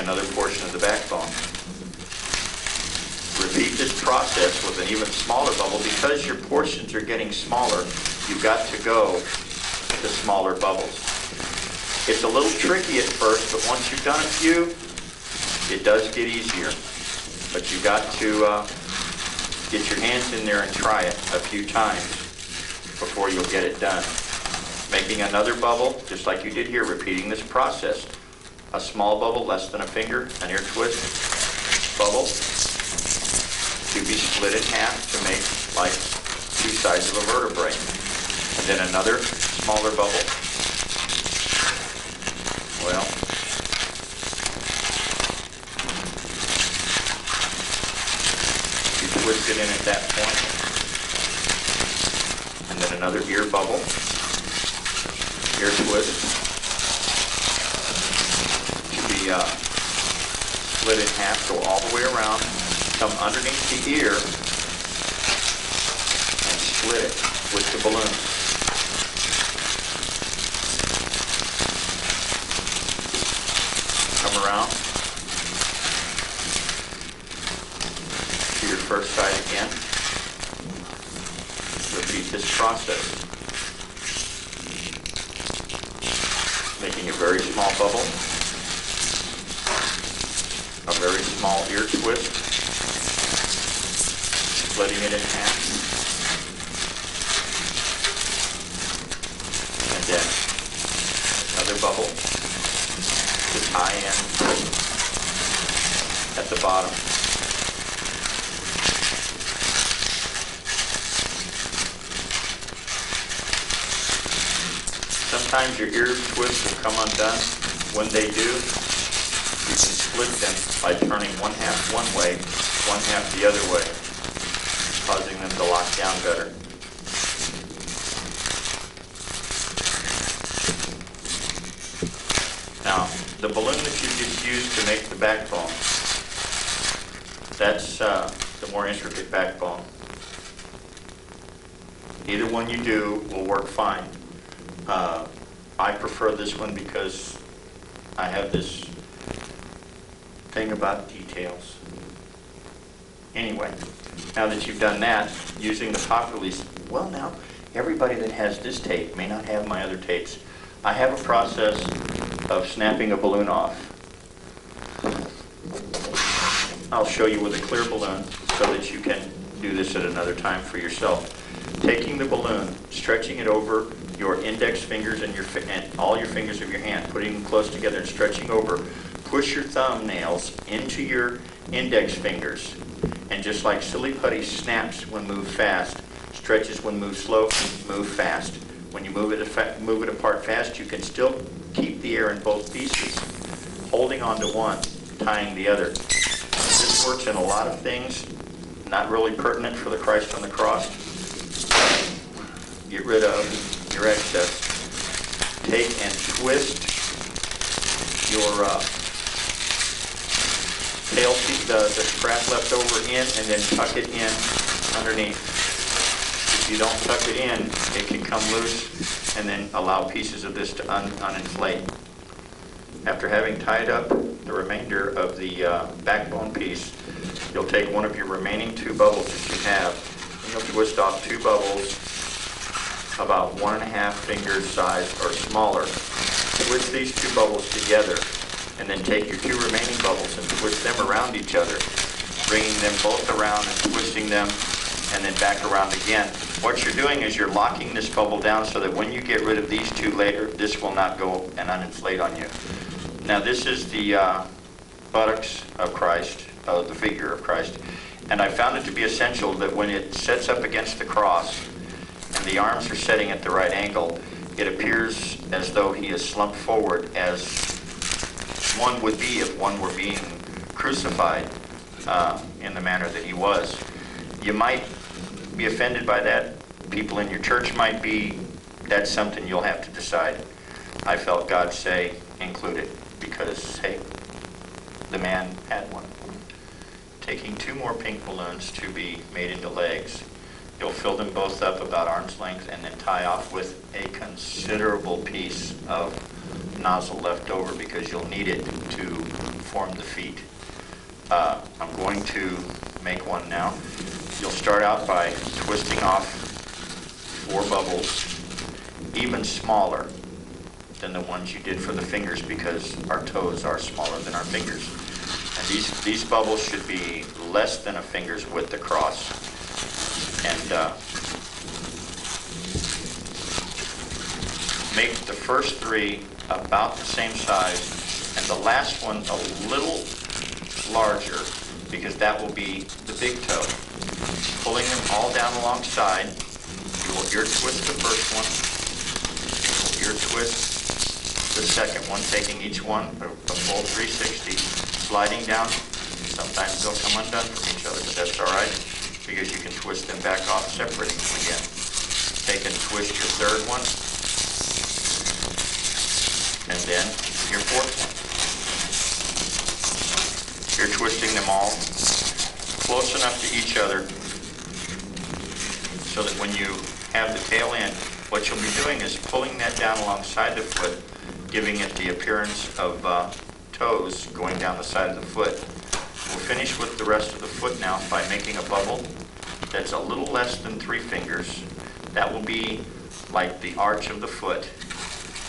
another portion of the backbone. Repeat this process with an even smaller bubble. Because your portions are getting smaller, you've got to go to smaller bubbles. It's a little tricky at first, but once you've done a few, it does get easier. But you've got to get your hands in there and try it a few times before you'll get it done. Making another bubble, just like you did here, repeating this process. A small bubble, less than a finger, an ear twist bubble, to be split in half to make like two sides of a vertebrae. And then another smaller bubble. Well, you twist it in at that point. And then another ear bubble, ear twist, to be split in half, go all the way around, come underneath the ear, and split it with the balloon. Come around to your first side again. Repeat this process. Making a very small bubble, a very small ear twist, splitting it in half, and then another bubble to tie in at the bottom. Sometimes your ear twists will come undone. When they do, you can split them by turning one half one way, one half the other way, causing them to lock down better. Now, the balloon that you just used to make the backbone, that's the more intricate backbone. Either one you do will work fine. I prefer this one because I have this thing about details. Anyway, now that you've done that, using the pop release, well now, everybody that has this tape may not have my other tapes. I have a process of snapping a balloon off. I'll show you with a clear balloon so that you can do this at another time for yourself. Taking the balloon, stretching it over your index fingers and all your fingers of your hand, putting them close together and stretching over. Push your thumbnails into your index fingers, and just like silly putty snaps when moved fast, stretches when moved slow, move fast. When you move it apart fast, you can still keep the air in both pieces, holding on to one, tying the other. This works in a lot of things, not really pertinent for the Christ on the cross. Get rid of your excess. Take and twist your tail piece, the scrap left over in, and then tuck it in underneath. If you don't tuck it in, it can come loose and then allow pieces of this to uninflate. After having tied up the remainder of the backbone piece, you'll take one of your remaining two bubbles that you have, and you'll twist off two bubbles about 1.5 finger size or smaller. Twist these two bubbles together, and then take your two remaining bubbles and twist them around each other, bringing them both around and twisting them, and then back around again. What you're doing is you're locking this bubble down so that when you get rid of these two later, this will not go and uninflate on you. Now this is the buttocks of Christ, the figure of Christ, and I found it to be essential that when it sets up against the cross and the arms are setting at the right angle, it appears as though he is slumped forward, as one would be if one were being crucified in the manner that he was. You might be offended by that. People in your church might be. That's something you'll have to decide. I felt God say include it because, hey, the man had one. Taking two more pink balloons to be made into legs. You'll fill them both up about arm's length and then tie off with a considerable piece of nozzle left over because you'll need it to form the feet. I'm going to make one now. You'll start out by twisting off 4 bubbles, even smaller than the ones you did for the fingers because our toes are smaller than our fingers. And these bubbles should be less than a finger's width across. And make the first 3 about the same size, and the last one a little larger because that will be the big toe. Pulling them all down alongside, you will ear twist the first one, ear twist the second one, taking each one a full 360, sliding down. Sometimes they'll come undone from each other, but that's all right because you can twist them back off, separating them again. Take and twist your third one, and then your fourth one. You're twisting them all close enough to each other so that when you have the tail end, what you'll be doing is pulling that down alongside the foot, giving it the appearance of toes going down the side of the foot. We'll finish with the rest of the foot now by making a bubble that's a little less than 3 fingers. That will be like the arch of the foot.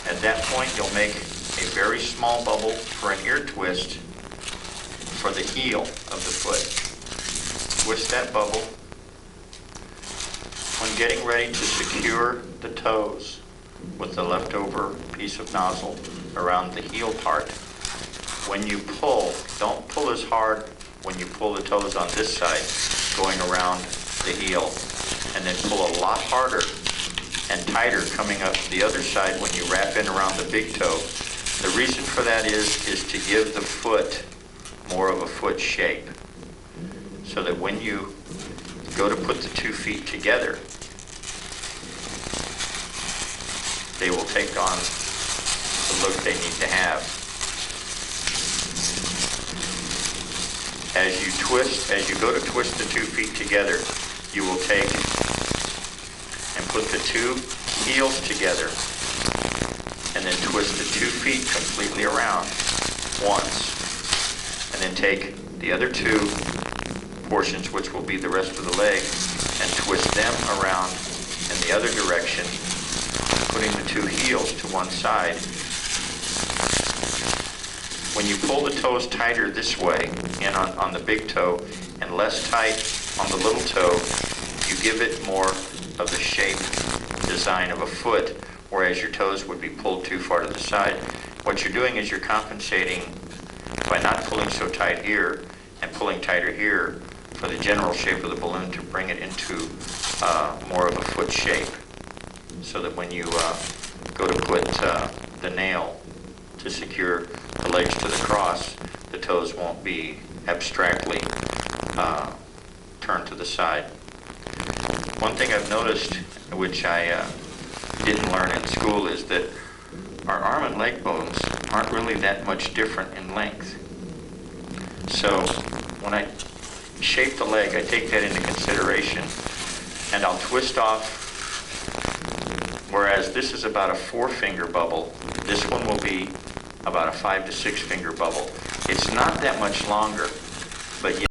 At that point, you'll make a very small bubble for an ear twist for the heel of the foot. Twist that bubble. When getting ready to secure the toes with the leftover piece of nozzle around the heel part, when you pull, don't pull as hard when you pull the toes on this side going around the heel, and then pull a lot harder and tighter coming up the other side when you wrap in around the big toe. The reason for that is to give the foot more of a foot shape, so that when you go to put the 2 feet together, they will take on the look they need to have. As you go to twist the 2 feet together, you will take and put the 2 heels together and then twist the 2 feet completely around once. And then take the other 2 portions, which will be the rest of the leg, and twist them around in the other direction, putting the 2 heels to one side. When you pull the toes tighter this way, in on the big toe, and less tight on the little toe, you give it more of the shape design of a foot, whereas your toes would be pulled too far to the side. What you're doing is you're compensating by not pulling so tight here and pulling tighter here for the general shape of the balloon to bring it into more of a foot shape, so that when you go to put the nail to secure the legs to the cross, the toes won't be abstractly turned to the side. One thing I've noticed, which I didn't learn in school, is that our arm and leg bones aren't really that much different in length. So when I shape the leg, I take that into consideration, and I'll twist off, whereas this is about a 4-finger bubble, this one will be about a 5 to 6 finger bubble. It's not that much longer, but yet